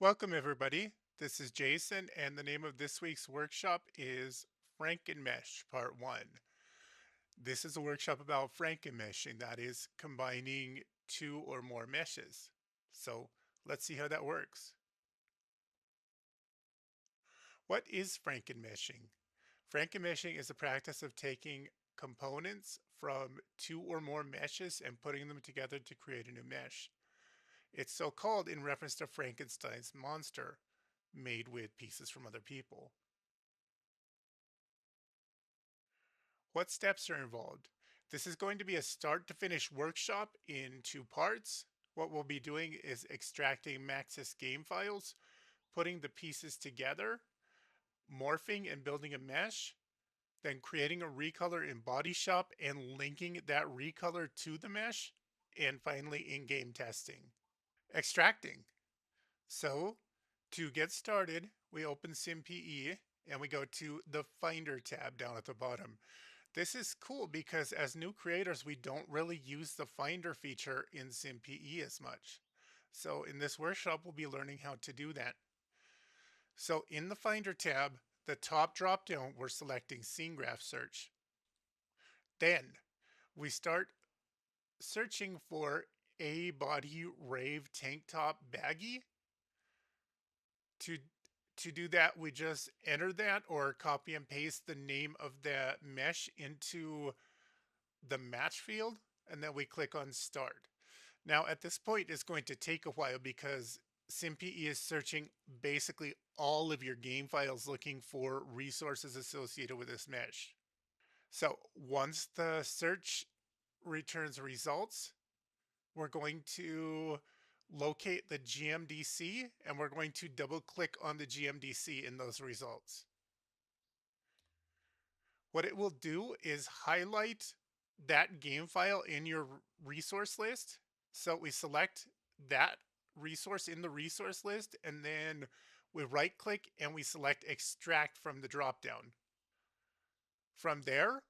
Welcome, everybody. This is Jason, and the name of this week's workshop is Frankenmesh Part 1. This is a workshop about frankenmeshing, that is, combining two or more meshes. So let's see how that works. What is frankenmeshing? Frankenmeshing is the practice of taking components from two or more meshes and putting them together to create a new mesh. It's so called in reference to Frankenstein's monster, made with pieces from other people. What steps are involved? This is going to be a start to finish workshop in two parts. What we'll be doing is extracting Maxis game files, putting the pieces together, morphing and building a mesh, then creating a recolor in Body Shop and linking that recolor to the mesh, and finally in-game testing. Extracting. So to get started, we open SimPE and we go to the Finder tab down at the bottom. This is cool because as new creators, we don't really use the Finder feature in SimPE as much. So in this workshop, we'll be learning how to do that. So in the Finder tab, the top drop down, we're selecting Scene Graph Search. Then we start searching for a body rave tank top baggy. To to do that, we just enter that or copy and paste the name of the mesh into the match field, and then we click on start. Now at this point, it's going to take a while because SimPE is searching basically all of your game files looking for resources associated with this mesh. So once the search returns results, we're going to locate the GMDC and we're going to double click on the GMDC in those results. What it will do is highlight that game file in your resource list. So we select that resource in the resource list and then we right click and we select extract from the dropdown. From there,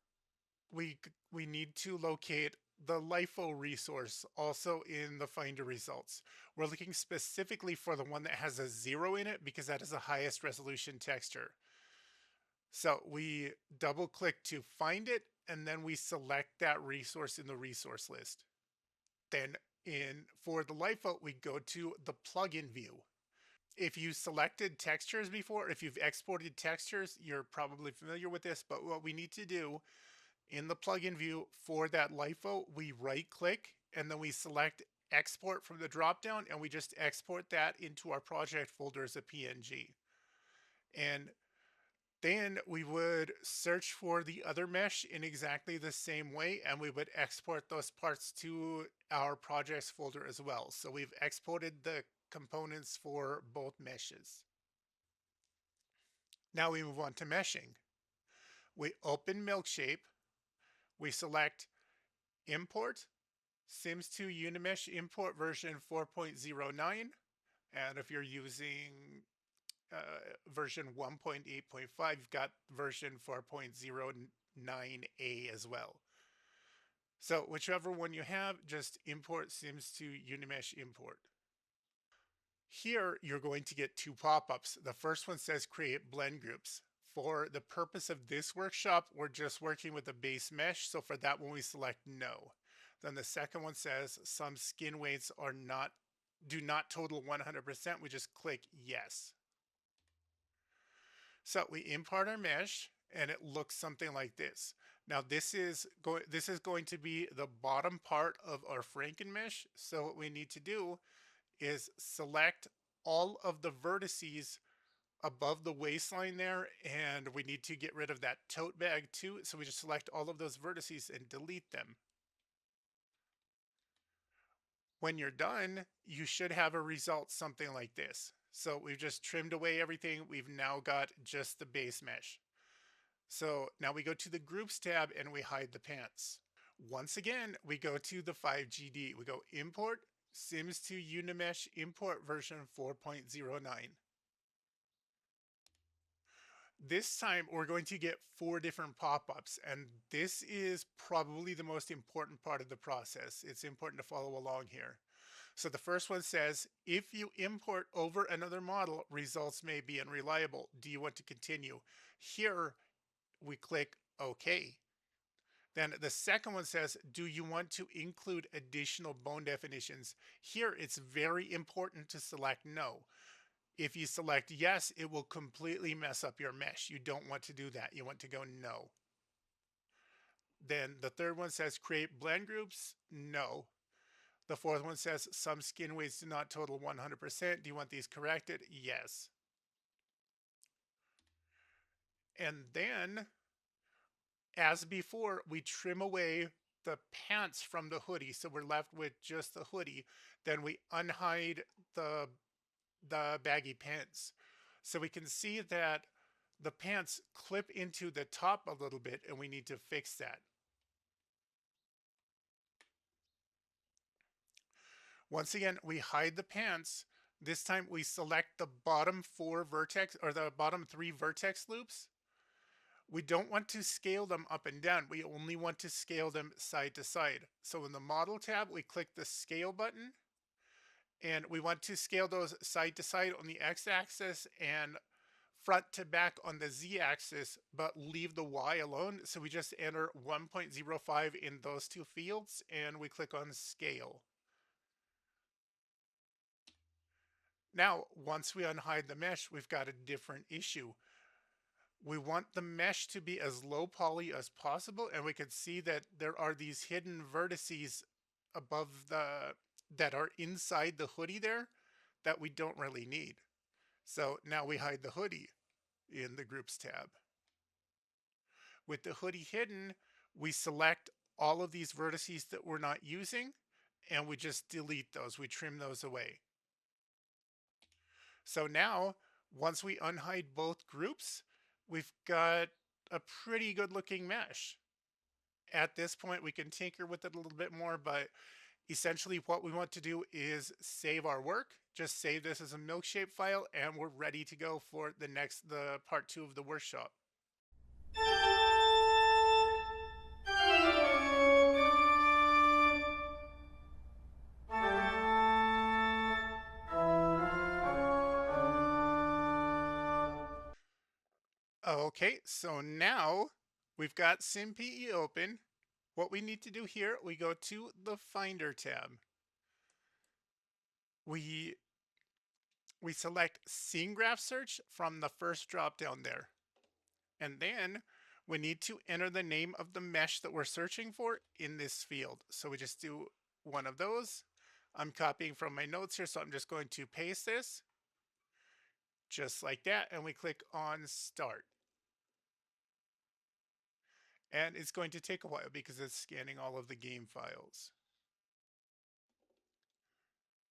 we we need to locate the LIFO resource also in the Finder results. We're looking specifically for the one that has a 0 in it because that is the highest resolution texture. So we double click to find it and then we select that resource in the resource list. Then for the LIFO, we go to the plugin view. If you selected textures before, if you've exported textures, you're probably familiar with this, but what we need to do in the plugin view for that LIFO, we right click and then we select export from the dropdown and we just export that into our project folder as a PNG. And then we would search for the other mesh in exactly the same way and we would export those parts to our projects folder as well. So we've exported the components for both meshes. Now we move on to meshing. We open Milkshape, we select import Sims 2 Unimesh import version 4.09. And if you're using version 1.8.5, you've got version 4.09a as well. So whichever one you have, just import Sims 2 Unimesh import. Here, you're going to get two pop-ups. The first one says create blend groups. For the purpose of this workshop, we're just working with the base mesh. So for that one, we select no. Then the second one says some skin weights do not total 100%. We just click yes. So we import our mesh and it looks something like this. Now this is going to be the bottom part of our frankenmesh. So what we need to do is select all of the vertices above the waistline there, and we need to get rid of that tote bag too. So we just select all of those vertices and delete them. When you're done, you should have a result something like this. So we've just trimmed away everything. We've now got just the base mesh. So now we go to the groups tab and we hide the pants. Once again, we go to the 5GD. We go import Sims 2 Unimesh import version 4.09. This time we're going to get 4 different pop-ups, and this is probably the most important part of the process. It's important to follow along here. So the first one says, if you import over another model, results may be unreliable. Do you want to continue? Here we click OK. Then the second one says, do you want to include additional bone definitions? Here it's very important to select no. If you select yes, it will completely mess up your mesh. You don't want to do that. You want to go no. Then the third one says create blend groups. No. The fourth one says some skin weights do not total 100%. Do you want these corrected? Yes. And then, as before, we trim away the pants from the hoodie. So we're left with just the hoodie. Then we unhide the baggy pants. So we can see that the pants clip into the top a little bit, and we need to fix that. Once again, we hide the pants. This time we select the bottom four vertex or the bottom three vertex loops. We don't want to scale them up and down. We only want to scale them side to side. So in the model tab, we click the scale button, and we want to scale those side to side on the x-axis and front to back on the z-axis, but leave the y alone. So we just enter 1.05 in those two fields, and we click on scale. Now, once we unhide the mesh, we've got a different issue. We want the mesh to be as low poly as possible, and we can see that there are these hidden vertices above that are inside the hoodie there that we don't really need. So now we hide the hoodie in the groups tab. With the hoodie hidden, we select all of these vertices that we're not using, and we just delete those. We trim those away. So now, once we unhide both groups, we've got a pretty good looking mesh. At this point, we can tinker with it a little bit more, but essentially what we want to do is save our work. Just save this as a milkshape file, and we're ready to go for the part 2 of the workshop. Okay, so now we've got SimPE open. What we need to do here, we go to the Finder tab. We select Scene Graph Search from the first drop down there. And then we need to enter the name of the mesh that we're searching for in this field. So we just do one of those. I'm copying from my notes here, so I'm just going to paste this. Just like that, and we click on Start. And it's going to take a while because it's scanning all of the game files.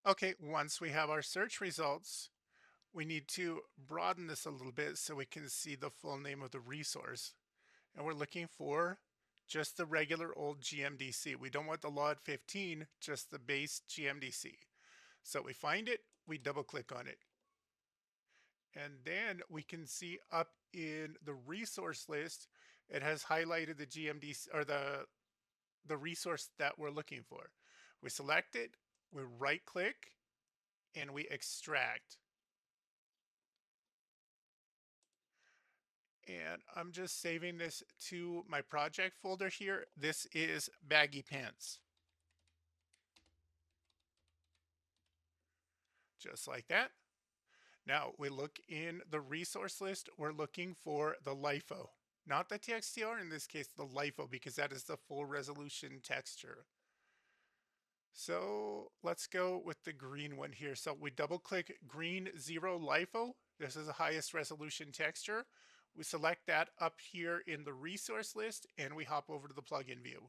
Okay, once we have our search results, we need to broaden this a little bit so we can see the full name of the resource. And we're looking for just the regular old GMDC. We don't want the LOD 15, just the base GMDC. So we find it, we double click on it. And then we can see up in the resource list, it has highlighted the GMDC or the resource that we're looking for. We select it, we right click, and we extract. And I'm just saving this to my project folder here. This is baggy pants. Just like that. Now we look in the resource list, we're looking for the LIFO. Not the TXTR, in this case the LIFO, because that is the full resolution texture. So let's go with the green one here. So we double click green 0 LIFO. This is the highest resolution texture. We select that up here in the resource list, and we hop over to the plugin view.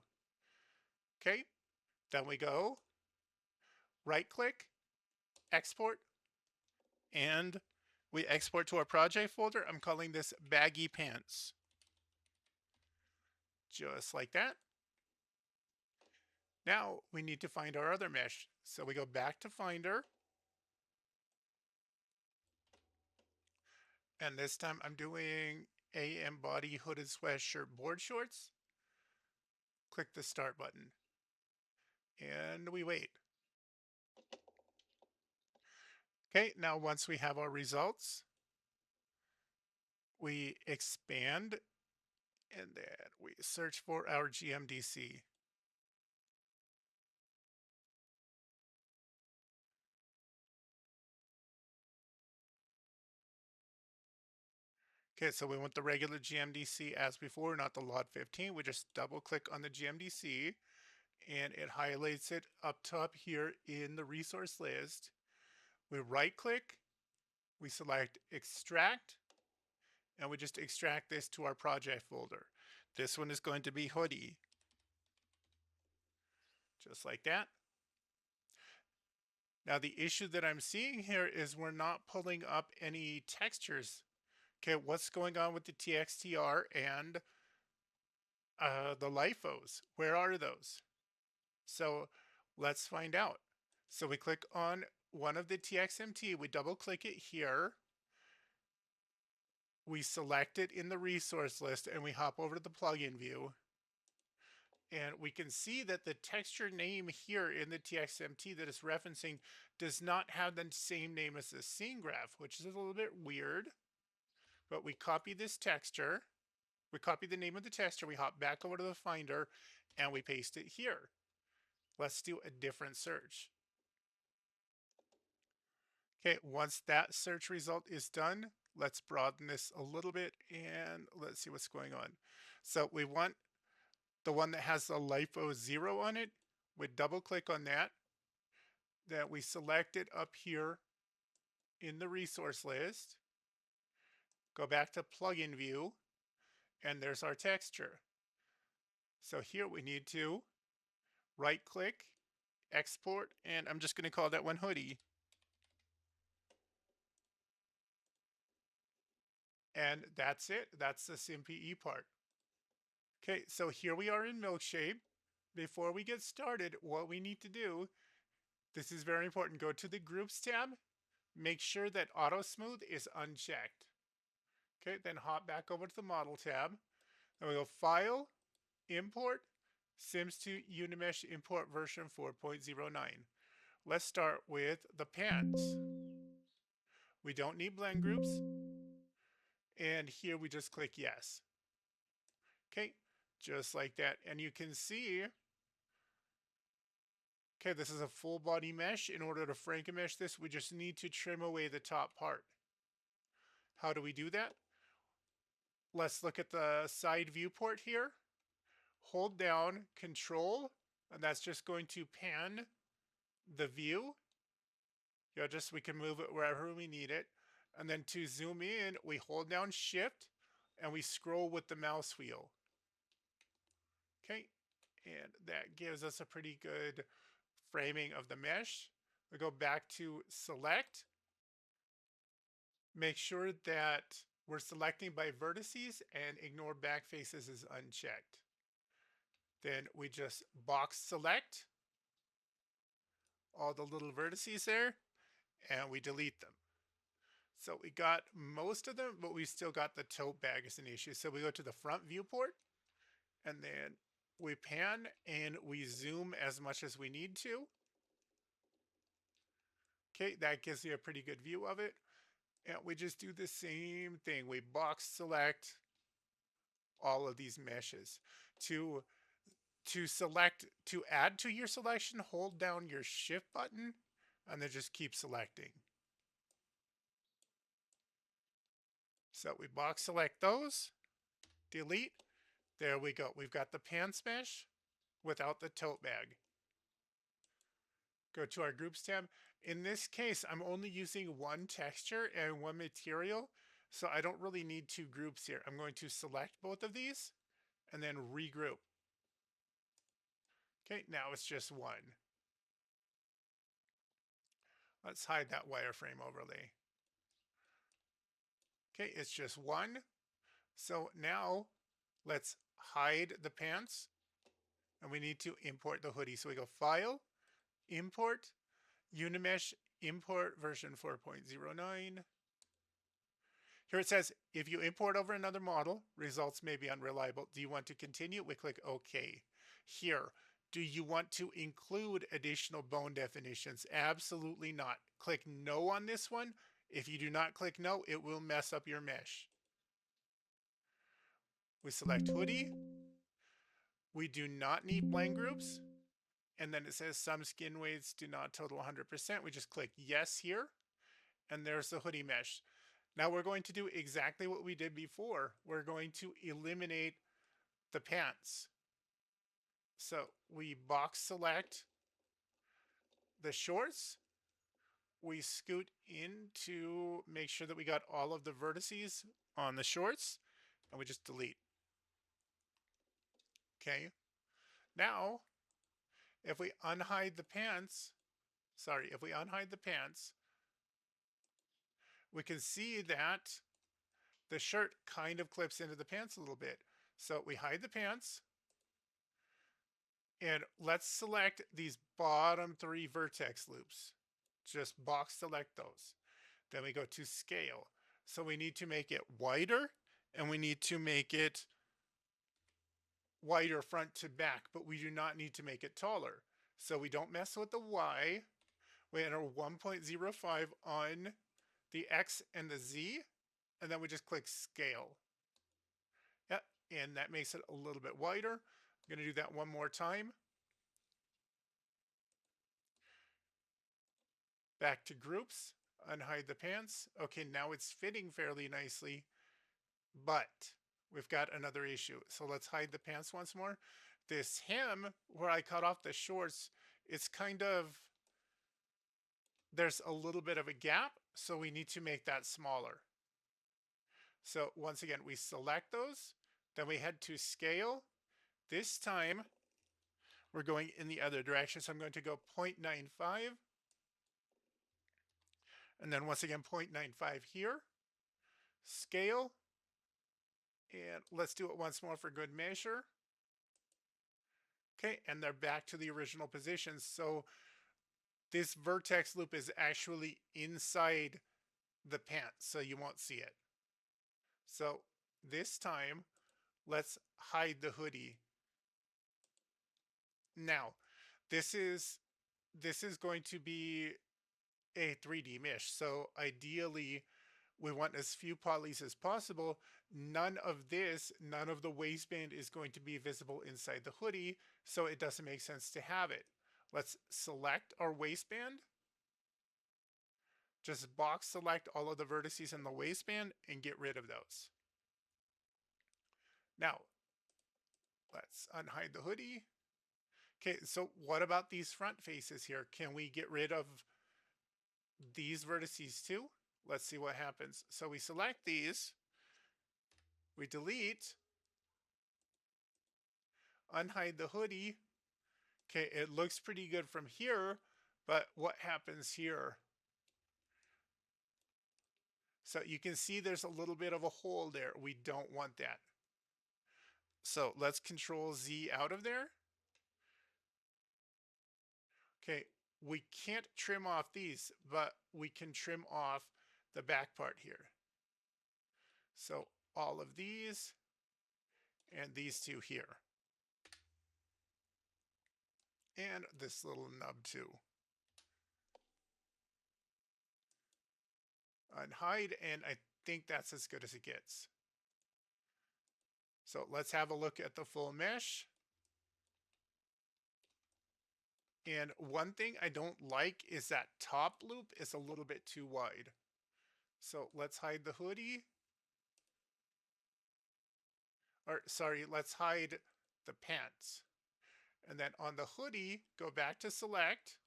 Okay, then we go right click, export, and we export to our project folder. I'm calling this baggy pants. Just like that. Now we need to find our other mesh. So we go back to Finder. And this time I'm doing AM body hooded sweatshirt board shorts. Click the start button. And we wait. Okay, now once we have our results, we expand and then we search for our GMDC. Okay, so we want the regular GMDC as before, not the lot 15. We just double click on the GMDC and it highlights it up top here in the resource list. We right click, we select extract, and we just extract this to our project folder. This one is going to be hoodie, just like that. Now the issue that I'm seeing here is we're not pulling up any textures. Okay, what's going on with the TXTR and the LIFOs? Where are those? So let's find out. So we click on one of the TXMT, we double click it here, we select it in the resource list, and we hop over to the plugin view. And we can see that the texture name here in the TXMT that it's referencing does not have the same name as the scene graph, which is a little bit weird. But we copy this texture, we copy the name of the texture, we hop back over to the Finder, and we paste it here. Let's do a different search. Okay, once that search result is done, let's broaden this a little bit and let's see what's going on. So we want the one that has the LIFO 0 on it. We double click on that. Then we select it up here in the resource list. Go back to plugin view, and there's our texture. So here we need to right click, export, and I'm just going to call that one hoodie. And that's it. That's the SimPE part. Okay, so here we are in Milkshade. Before we get started, what we need to do, this is very important, go to the Groups tab, make sure that Auto Smooth is unchecked. Okay, then hop back over to the Model tab. Then we go File, Import, Sims 2 Unimesh Import version 4.09. Let's start with the pants. We don't need blend groups. And here we just click yes. Okay, just like that. And you can see, okay, this is a full body mesh. In order to frankenmesh this, we just need to trim away the top part. How do we do that? Let's look at the side viewport here. Hold down Control, and that's just going to pan the view. Just we can move it wherever we need it. And then to zoom in, we hold down Shift, and we scroll with the mouse wheel. Okay, and that gives us a pretty good framing of the mesh. We go back to Select. Make sure that we're selecting by vertices and ignore back faces is unchecked. Then we just box select all the little vertices there and we delete them. So we got most of them, but we still got the tote bag as an issue. So we go to the front viewport and then we pan and we zoom as much as we need to. Okay, that gives you a pretty good view of it. And we just do the same thing. We box select all of these meshes. To select, to add to your selection, hold down your shift button and then just keep selecting. So we box select those, delete. There we go. We've got the pants mesh without the tote bag. Go to our groups tab. In this case, I'm only using one texture and one material, so I don't really need two groups here. I'm going to select both of these and then regroup. Okay, now it's just one. Let's hide that wireframe overlay. Okay, it's just one. So now let's hide the pants and we need to import the hoodie. So we go File, Import, Unimesh, Import version 4.09. Here it says, if you import over another model, results may be unreliable. Do you want to continue? We click OK. Here, do you want to include additional bone definitions? Absolutely not. click no on this one. If you do not click no, it will mess up your mesh. We select hoodie. We do not need blend groups. And then it says some skin weights do not total 100%. We just click yes here. And there's the hoodie mesh. Now we're going to do exactly what we did before. We're going to eliminate the pants. So we box select the shorts. We scoot in to make sure that we got all of the vertices on the shorts, and we just delete. Okay. Now, if we unhide the pants, we can see that the shirt kind of clips into the pants a little bit. So we hide the pants, and let's select these bottom 3 vertex loops. Just box select those. Then we go to scale. So we need to make it wider, and we need to make it wider front to back, but we do not need to make it taller. So we don't mess with the Y. We enter 1.05 on the X and the Z, and then we just click scale. Yep, and that makes it a little bit wider. I'm going to do that one more time. Back to groups, unhide the pants. Okay, now it's fitting fairly nicely, but we've got another issue. So let's hide the pants once more. This hem, where I cut off the shorts, it's kind of, there's a little bit of a gap, so we need to make that smaller. So once again, we select those, then we head to scale. This time, we're going in the other direction, so I'm going to go 0.95. And then once again, 0.95 here. Scale. And let's do it once more for good measure. Okay, and they're back to the original positions. So this vertex loop is actually inside the pants, so you won't see it. So this time, let's hide the hoodie. Now, this is going to be a 3D mesh. So ideally, we want as few polys as possible. None of the waistband is going to be visible inside the hoodie, so it doesn't make sense to have it. Let's select our waistband. Just box select all of the vertices in the waistband and get rid of those. Now, let's unhide the hoodie. Okay, so what about these front faces here? Can we get rid of these vertices too? Let's see what happens. So we select these, we delete, unhide the hoodie. Okay, it looks pretty good from here, but what happens here? So you can see there's a little bit of a hole there. We don't want that. So let's Control Z out of there. Okay, we can't trim off these, but we can trim off the back part here. So all of these and these two here. And this little nub too. Unhide, and I think that's as good as it gets. So let's have a look at the full mesh. And one thing I don't like is that top loop is a little bit too wide. So let's hide the hoodie. Or sorry, let's hide the pants. And then on the hoodie, go back to select.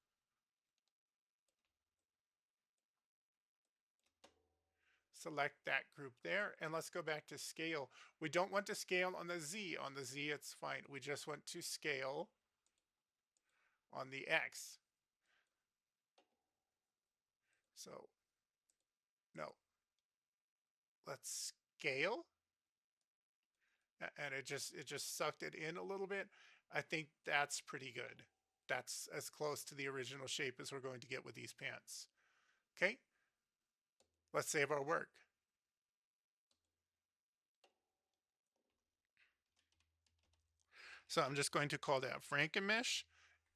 Select that group there, and let's go back to scale. We don't want to scale on the Z. On the Z, it's fine. We just want to scale on the X. So, no. Let's scale. And it just sucked it in a little bit. I think that's pretty good. That's as close to the original shape as we're going to get with these pants. Okay, let's save our work. So I'm just going to call that frankenmesh,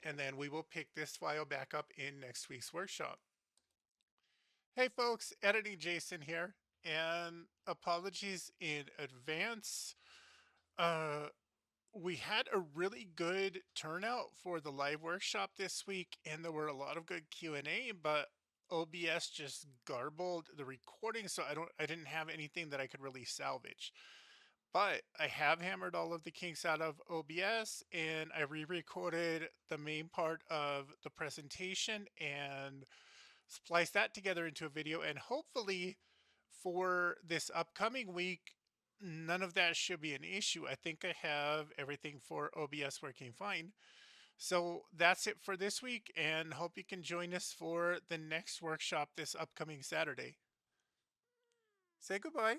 and then we will pick this file back up in next week's workshop. Hey folks, editing Jason here, and apologies in advance. Uh, we had a really good turnout for the live workshop this week, and there were a lot of good Q&A, but OBS just garbled the recording, so I didn't have anything that I could really salvage. But I have hammered all of the kinks out of OBS, and I re-recorded the main part of the presentation and splice that together into a video, and hopefully for this upcoming week none of that should be an issue. I think I have everything for OBS working fine. So that's it for this week, and hope you can join us for the next workshop this upcoming Saturday. Say goodbye.